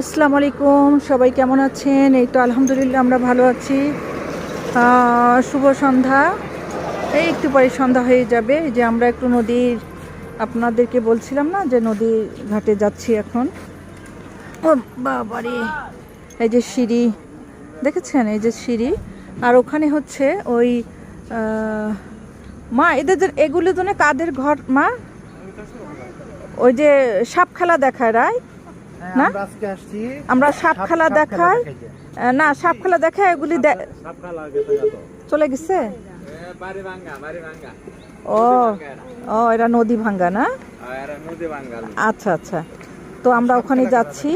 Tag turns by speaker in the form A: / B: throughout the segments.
A: আসসালামু আলাইকুম, সবাই কেমন আছেন? এই তো আলহামদুলিল্লাহ আমরা ভালো আছি। শুভ সন্ধ্যা। এই একটু পরে সন্ধ্যা হয়ে যাবে। এই যে আমরা একটু নদীর, আপনাদেরকে বলছিলাম না যে নদীর ঘাটে যাচ্ছি এখন। ও বাবারে, এই যে সিঁড়ি দেখেছেন, এই যে সিঁড়ি, আর ওখানে হচ্ছে ওই মা এদের এগুলো তো কাদের ঘর মা? ওই যে সাপ খেলা দেখায় রায় না, আমরা সাপ খেলা দেখাই না, সাপ খেলা দেখায় এগুলি চলে গেছে। ও ও এরা নদী ভাঙ্গা না? আচ্ছা আচ্ছা, তো আমরা ওখানে যাচ্ছি।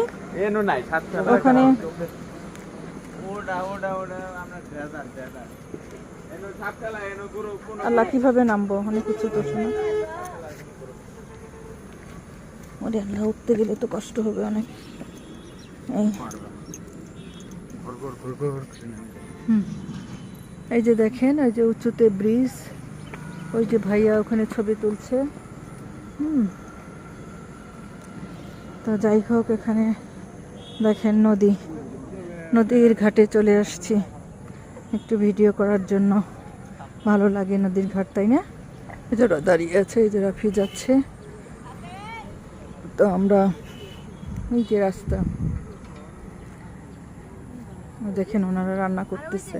A: ওখানে আল্লাহ কিভাবে নামবো, অনেক কিছু তো শুনে। ওরে আল্লাহ, উঠতে গেলে তো কষ্ট হবে অনেক। এই যে দেখেন, ওই যে উঁচুতে ব্রিজ, ওই যে ভাইয়া ওখানে ছবি তুলছে। তো যাই হোক, এখানে দেখেন নদীর ঘাটে চলে আসছি একটু ভিডিও করার জন্য। ভালো লাগে নদীর ঘাট, তাই না? এই যারা দাঁড়িয়ে আছে, এই যে রাফি যাচ্ছে, তো আমরা এই যে রাস্তা দেখেন, ওনারা রান্না করতেছে।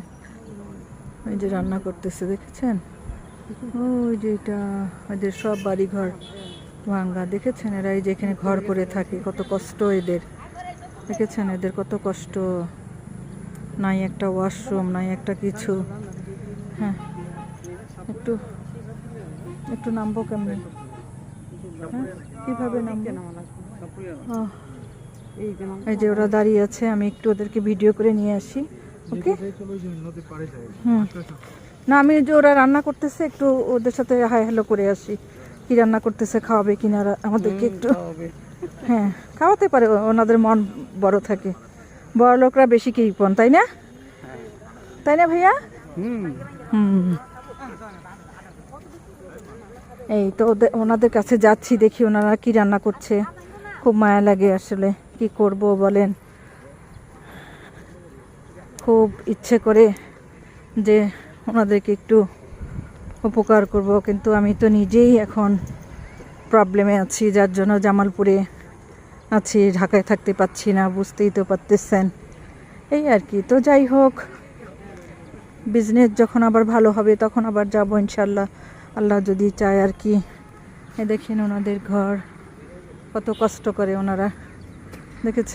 A: ওই যে রান্না করতেছে দেখেছেন, ওই যে এটা ওদের সব বাড়িঘর ভাঙ্গা, দেখেছেন? এরা এই যে এখানে ঘর করে থাকে, কত কষ্ট এদের, দেখেছেন এদের কত কষ্ট। নাই একটা ওয়াশরুম, নাই একটা কিছু। হ্যাঁ, একটু একটু নামবো কেমনি? হ্যাঁ, কিভাবে নামবো? এই যে ওরা দাঁড়িয়ে আছে, আমি একটু ওদেরকে ভিডিও করে নিয়ে আসি। ওকে, না আমি যে ওরা রান্না করতেছে, একটু ওদের সাথে হাই হ্যালো করে আসি। কি রান্না করতেছে, খাওয়াবে কিনা আমাদেরকে একটু? হ্যাঁ, খাওয়াতে পারে, ওনাদের মন বড় থাকে। বড় লোকরা বেশি কৃপণ, তাই না? তাই না ভাইয়া? এই তো ওনাদের কাছে যাচ্ছি, দেখি ওনারা কি রান্না করছে। খুব মায়া লাগে আসলে, কি করব বলেন। খুব ইচ্ছে করে যে ওনাদেরকে একটু উপকার করব, কিন্তু আমি তো নিজেই এখন প্রবলেমে আছি, যার জন্য জামালপুরে আছি, ঢাকায় থাকতে পাচ্ছি না, বুঝতেই তো পারতেছেন। এই আর কি। তো যাই হোক, বিজনেস যখন আবার ভালো হবে তখন আবার যাব ইনশাল্লাহ, আল্লাহ যদি চায় আর কি। দেখেন ওনাদের ঘর, কত কষ্ট করে ওনারা, দেখেছেন?